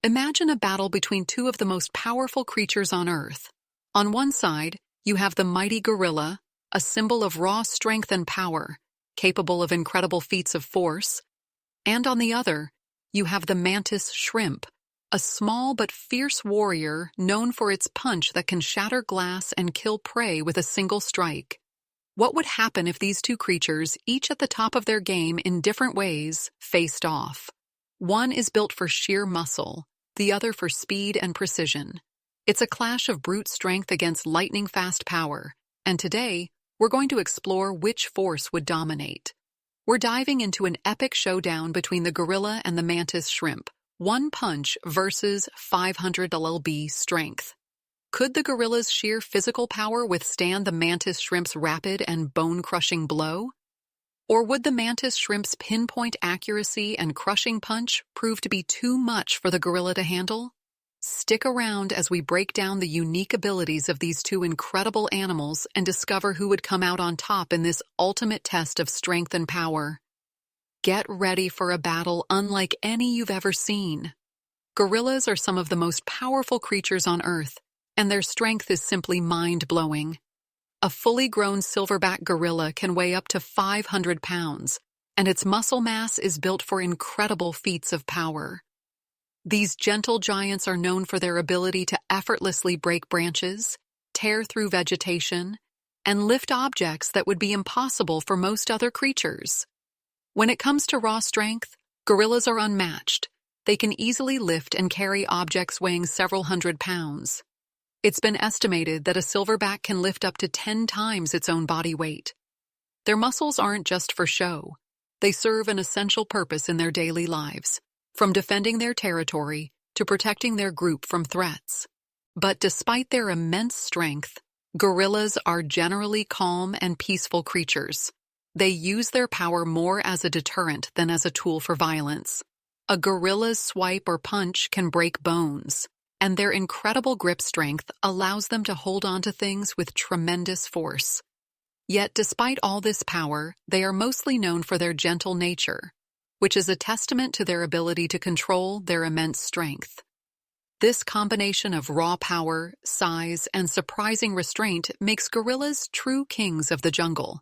Imagine a battle between two of the most powerful creatures on Earth. On one side, you have the mighty gorilla, a symbol of raw strength and power, capable of incredible feats of force. And on the other, you have the mantis shrimp, a small but fierce warrior known for its punch that can shatter glass and kill prey with a single strike. What would happen if these two creatures, each at the top of their game in different ways, faced off? One is built for sheer muscle, the other for speed and precision. It's a clash of brute strength against lightning-fast power, and today, we're going to explore which force would dominate. We're diving into an epic showdown between the gorilla and the mantis shrimp, one punch versus 500 lb strength. Could the gorilla's sheer physical power withstand the mantis shrimp's rapid and bone-crushing blow? Or would the mantis shrimp's pinpoint accuracy and crushing punch prove to be too much for the gorilla to handle? Stick around as we break down the unique abilities of these two incredible animals and discover who would come out on top in this ultimate test of strength and power. Get ready for a battle unlike any you've ever seen. Gorillas are some of the most powerful creatures on Earth, and their strength is simply mind-blowing. A fully grown silverback gorilla can weigh up to 500 pounds, and its muscle mass is built for incredible feats of power. These gentle giants are known for their ability to effortlessly break branches, tear through vegetation, and lift objects that would be impossible for most other creatures. When it comes to raw strength, gorillas are unmatched. They can easily lift and carry objects weighing several hundred pounds. It's been estimated that a silverback can lift up to 10 times its own body weight. Their muscles aren't just for show. They serve an essential purpose in their daily lives, from defending their territory to protecting their group from threats. But despite their immense strength, gorillas are generally calm and peaceful creatures. They use their power more as a deterrent than as a tool for violence. A gorilla's swipe or punch can break bones, and their incredible grip strength allows them to hold onto things with tremendous force. Yet despite all this power, they are mostly known for their gentle nature, which is a testament to their ability to control their immense strength. This combination of raw power, size, and surprising restraint makes gorillas true kings of the jungle.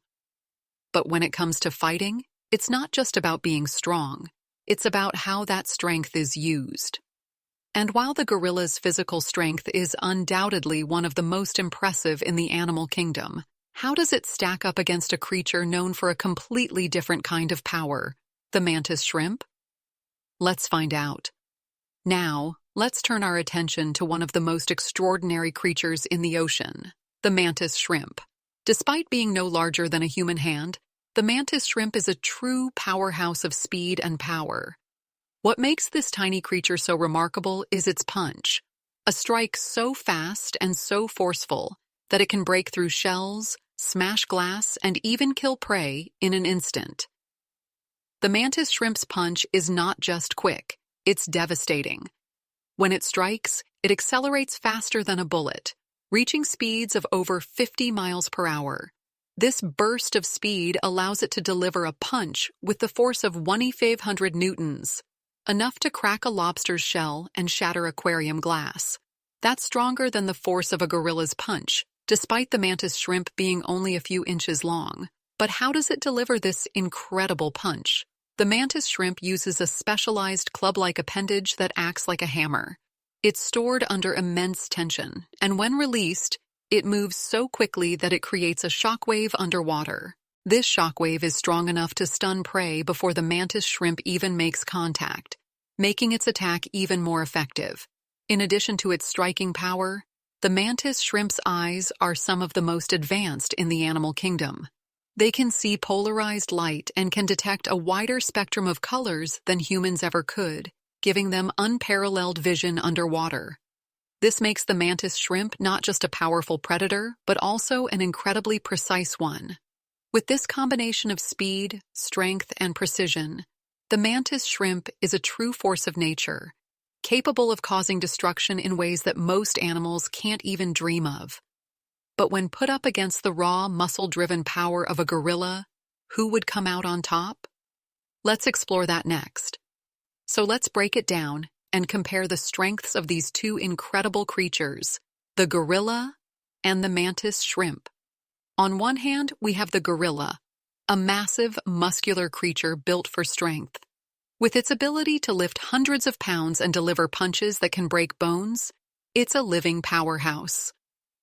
But when it comes to fighting, it's not just about being strong, it's about how that strength is used. And while the gorilla's physical strength is undoubtedly one of the most impressive in the animal kingdom, how does it stack up against a creature known for a completely different kind of power, the mantis shrimp? Let's find out. Now, let's turn our attention to one of the most extraordinary creatures in the ocean, the mantis shrimp. Despite being no larger than a human hand, the mantis shrimp is a true powerhouse of speed and power. What makes this tiny creature so remarkable is its punch, a strike so fast and so forceful that it can break through shells, smash glass, and even kill prey in an instant. The mantis shrimp's punch is not just quick, it's devastating. When it strikes, it accelerates faster than a bullet, reaching speeds of over 50 miles per hour. This burst of speed allows it to deliver a punch with the force of 1,500 newtons, enough to crack a lobster's shell and shatter aquarium glass. That's stronger than the force of a gorilla's punch, despite the mantis shrimp being only a few inches long. But how does it deliver this incredible punch? The mantis shrimp uses a specialized club-like appendage that acts like a hammer. It's stored under immense tension, and when released, it moves so quickly that it creates a shockwave underwater. This shockwave is strong enough to stun prey before the mantis shrimp even makes contact, making its attack even more effective. In addition to its striking power, the mantis shrimp's eyes are some of the most advanced in the animal kingdom. They can see polarized light and can detect a wider spectrum of colors than humans ever could, giving them unparalleled vision underwater. This makes the mantis shrimp not just a powerful predator, but also an incredibly precise one. With this combination of speed, strength, and precision, the mantis shrimp is a true force of nature, capable of causing destruction in ways that most animals can't even dream of. But when put up against the raw, muscle-driven power of a gorilla, who would come out on top? Let's explore that next. So let's break it down and compare the strengths of these two incredible creatures, the gorilla and the mantis shrimp. On one hand, we have the gorilla, a massive, muscular creature built for strength. With its ability to lift hundreds of pounds and deliver punches that can break bones, it's a living powerhouse.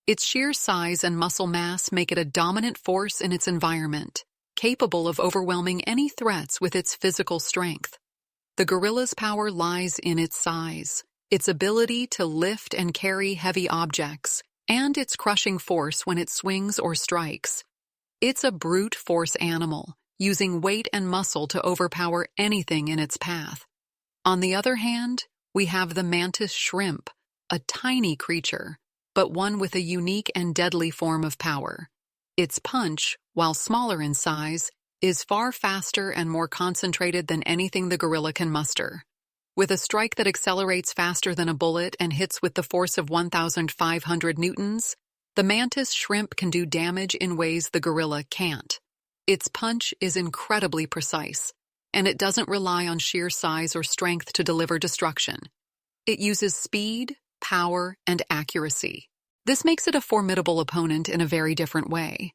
Its sheer size and muscle mass make it a dominant force in its environment, capable of overwhelming any threats with its physical strength. The gorilla's power lies in its size, its ability to lift and carry heavy objects, and its crushing force when it swings or strikes. It's a brute force animal, using weight and muscle to overpower anything in its path. On the other hand, we have the mantis shrimp, a tiny creature, but one with a unique and deadly form of power. Its punch, while smaller in size, is far faster and more concentrated than anything the gorilla can muster. With a strike that accelerates faster than a bullet and hits with the force of 1,500 newtons, the mantis shrimp can do damage in ways the gorilla can't. Its punch is incredibly precise, and it doesn't rely on sheer size or strength to deliver destruction. It uses speed, power, and accuracy. This makes it a formidable opponent in a very different way.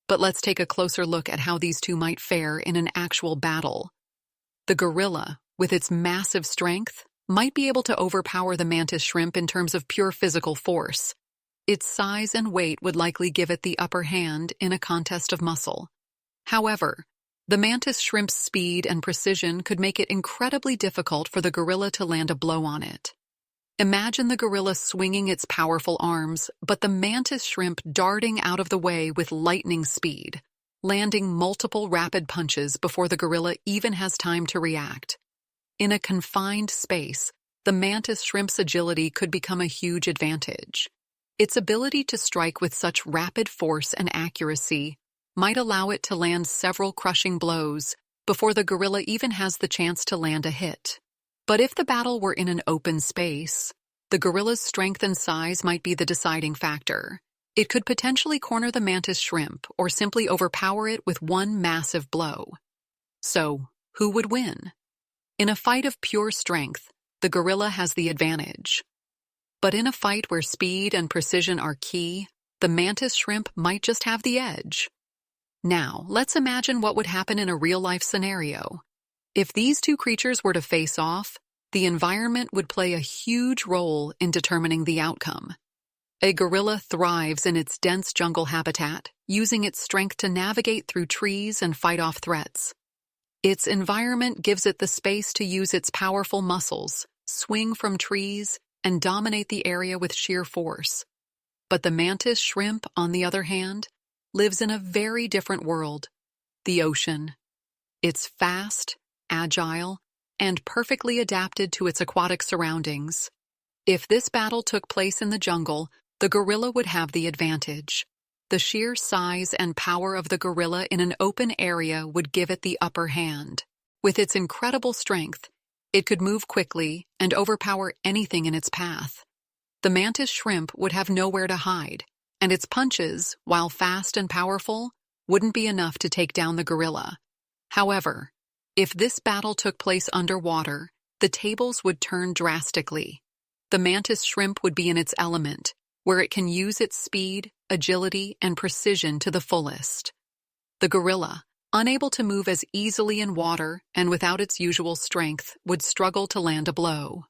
But let's take a closer look at how these two might fare in an actual battle. The gorilla, with its massive strength, might be able to overpower the mantis shrimp in terms of pure physical force. Its size and weight would likely give it the upper hand in a contest of muscle. However, the mantis shrimp's speed and precision could make it incredibly difficult for the gorilla to land a blow on it. Imagine the gorilla swinging its powerful arms, but the mantis shrimp darting out of the way with lightning speed, landing multiple rapid punches before the gorilla even has time to react. In a confined space, the mantis shrimp's agility could become a huge advantage. Its ability to strike with such rapid force and accuracy might allow it to land several crushing blows before the gorilla even has the chance to land a hit. But if the battle were in an open space, the gorilla's strength and size might be the deciding factor. It could potentially corner the mantis shrimp or simply overpower it with one massive blow. So, who would win? In a fight of pure strength, the gorilla has the advantage. But in a fight where speed and precision are key, the mantis shrimp might just have the edge. Now, let's imagine what would happen in a real-life scenario. If these two creatures were to face off, the environment would play a huge role in determining the outcome. A gorilla thrives in its dense jungle habitat, using its strength to navigate through trees and fight off threats. Its environment gives it the space to use its powerful muscles, swing from trees, and dominate the area with sheer force. But the mantis shrimp, on the other hand, lives in a very different world, the ocean. It's fast, agile, and perfectly adapted to its aquatic surroundings. If this battle took place in the jungle, the gorilla would have the advantage. The sheer size and power of the gorilla in an open area would give it the upper hand. With its incredible strength, it could move quickly and overpower anything in its path. The mantis shrimp would have nowhere to hide, and its punches, while fast and powerful, wouldn't be enough to take down the gorilla. However, if this battle took place underwater, the tables would turn drastically. The mantis shrimp would be in its element, where it can use its speed, agility, and precision to the fullest. The gorilla, unable to move as easily in water and without its usual strength, would struggle to land a blow.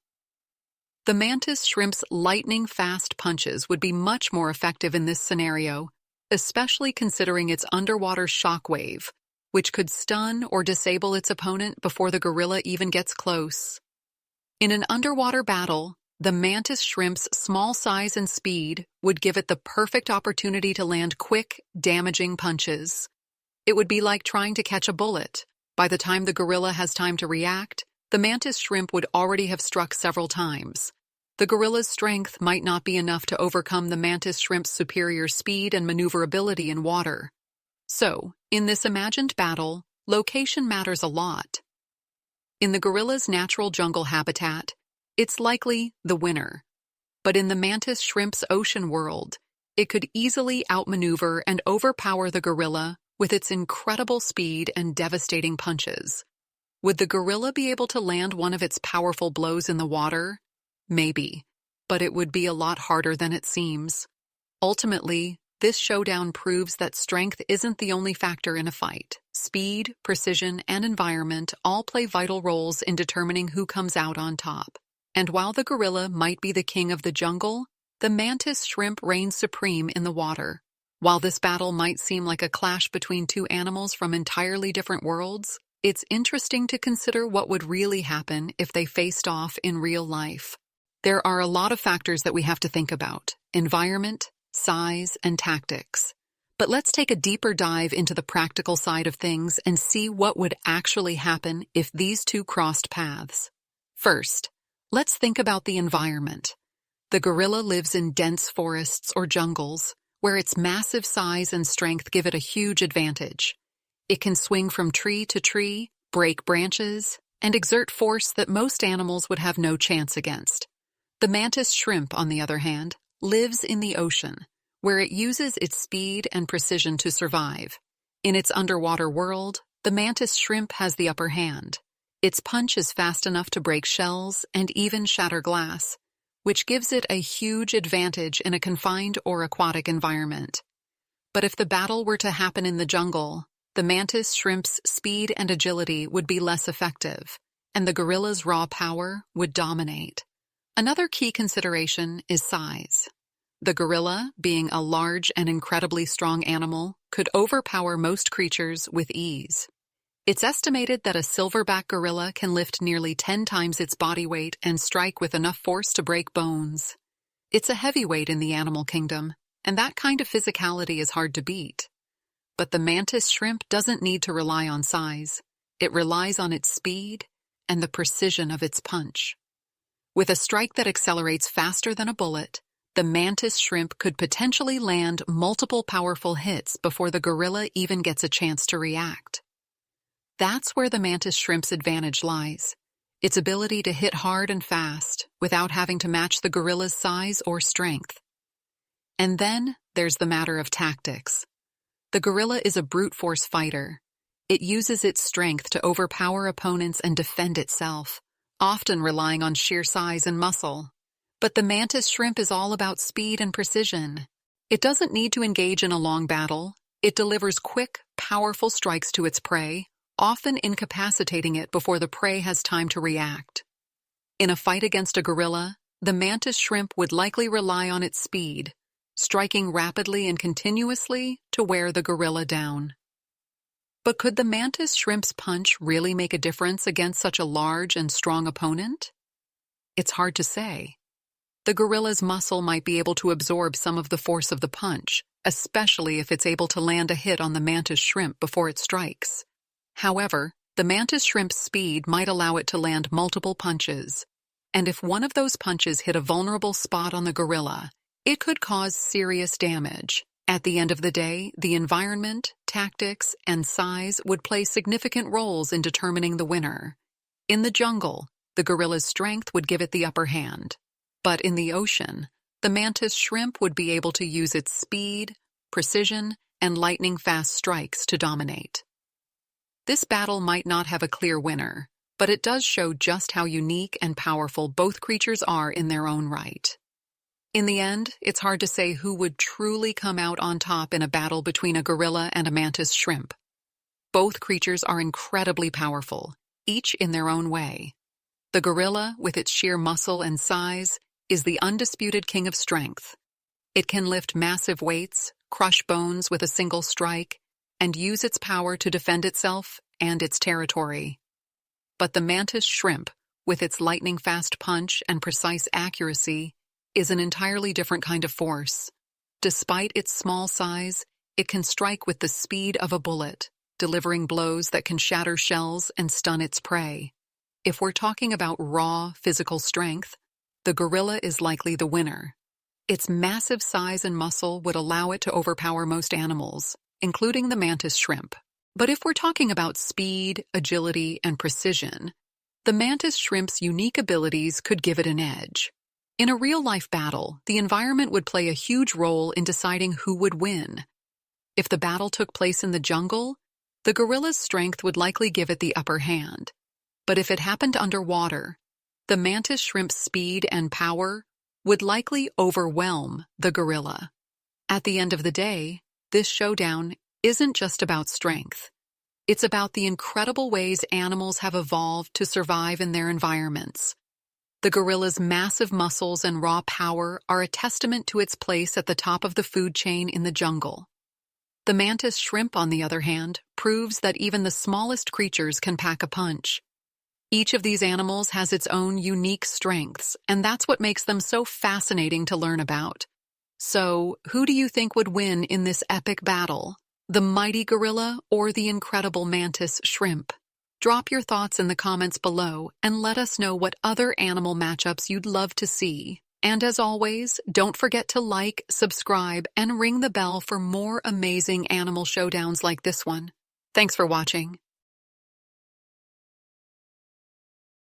The mantis shrimp's lightning-fast punches would be much more effective in this scenario, especially considering its underwater shockwave, which could stun or disable its opponent before the gorilla even gets close. In an underwater battle, the mantis shrimp's small size and speed would give it the perfect opportunity to land quick, damaging punches. It would be like trying to catch a bullet. By the time the gorilla has time to react, the mantis shrimp would already have struck several times. The gorilla's strength might not be enough to overcome the mantis shrimp's superior speed and maneuverability in water. So, in this imagined battle, location matters a lot. In the gorilla's natural jungle habitat, it's likely the winner. But in the mantis shrimp's ocean world, it could easily outmaneuver and overpower the gorilla with its incredible speed and devastating punches. Would the gorilla be able to land one of its powerful blows in the water? Maybe, but it would be a lot harder than it seems. Ultimately, this showdown proves that strength isn't the only factor in a fight. Speed, precision, and environment all play vital roles in determining who comes out on top. And while the gorilla might be the king of the jungle, the mantis shrimp reigns supreme in the water. While this battle might seem like a clash between two animals from entirely different worlds, it's interesting to consider what would really happen if they faced off in real life. There are a lot of factors that we have to think about: environment, size, and tactics. But let's take a deeper dive into the practical side of things and see what would actually happen if these two crossed paths. First, let's think about the environment. The gorilla lives in dense forests or jungles, where its massive size and strength give it a huge advantage. It can swing from tree to tree, break branches, and exert force that most animals would have no chance against. The mantis shrimp, on the other hand, lives in the ocean, where it uses its speed and precision to survive. In its underwater world, the mantis shrimp has the upper hand. Its punch is fast enough to break shells and even shatter glass, which gives it a huge advantage in a confined or aquatic environment. But if the battle were to happen in the jungle, the mantis shrimp's speed and agility would be less effective, and the gorilla's raw power would dominate. Another key consideration is size. The gorilla, being a large and incredibly strong animal, could overpower most creatures with ease. It's estimated that a silverback gorilla can lift nearly 10 times its body weight and strike with enough force to break bones. It's a heavyweight in the animal kingdom, and that kind of physicality is hard to beat. But the mantis shrimp doesn't need to rely on size. It relies on its speed and the precision of its punch. With a strike that accelerates faster than a bullet, the mantis shrimp could potentially land multiple powerful hits before the gorilla even gets a chance to react. That's where the mantis shrimp's advantage lies: its ability to hit hard and fast without having to match the gorilla's size or strength. And then there's the matter of tactics. The gorilla is a brute force fighter. It uses its strength to overpower opponents and defend itself, often relying on sheer size and muscle. But the mantis shrimp is all about speed and precision. It doesn't need to engage in a long battle. It delivers quick, powerful strikes to its prey, often incapacitating it before the prey has time to react. In a fight against a gorilla, the mantis shrimp would likely rely on its speed, striking rapidly and continuously to wear the gorilla down. But could the mantis shrimp's punch really make a difference against such a large and strong opponent? It's hard to say. The gorilla's muscle might be able to absorb some of the force of the punch, especially if it's able to land a hit on the mantis shrimp before it strikes. However, the mantis shrimp's speed might allow it to land multiple punches, and if one of those punches hit a vulnerable spot on the gorilla, it could cause serious damage. At the end of the day, the environment, tactics, and size would play significant roles in determining the winner. In the jungle, the gorilla's strength would give it the upper hand. But in the ocean, the mantis shrimp would be able to use its speed, precision, and lightning-fast strikes to dominate. This battle might not have a clear winner, but it does show just how unique and powerful both creatures are in their own right. In the end, it's hard to say who would truly come out on top in a battle between a gorilla and a mantis shrimp. Both creatures are incredibly powerful, each in their own way. The gorilla, with its sheer muscle and size, is the undisputed king of strength. It can lift massive weights, crush bones with a single strike, and use its power to defend itself and its territory. But the mantis shrimp, with its lightning-fast punch and precise accuracy, is an entirely different kind of force. Despite its small size, it can strike with the speed of a bullet, delivering blows that can shatter shells and stun its prey. If we're talking about raw physical strength, the gorilla is likely the winner. Its massive size and muscle would allow it to overpower most animals, including the mantis shrimp. But if we're talking about speed, agility, and precision, the mantis shrimp's unique abilities could give it an edge. In a real-life battle, the environment would play a huge role in deciding who would win. If the battle took place in the jungle, the gorilla's strength would likely give it the upper hand. But if it happened underwater, the mantis shrimp's speed and power would likely overwhelm the gorilla. At the end of the day, this showdown isn't just about strength. It's about the incredible ways animals have evolved to survive in their environments. The gorilla's massive muscles and raw power are a testament to its place at the top of the food chain in the jungle. The mantis shrimp, on the other hand, proves that even the smallest creatures can pack a punch. Each of these animals has its own unique strengths, and that's what makes them so fascinating to learn about. So, who do you think would win in this epic battle? The mighty gorilla or the incredible mantis shrimp? Drop your thoughts in the comments below and let us know what other animal matchups you'd love to see. And as always, don't forget to like, subscribe, and ring the bell for more amazing animal showdowns like this one. Thanks for watching.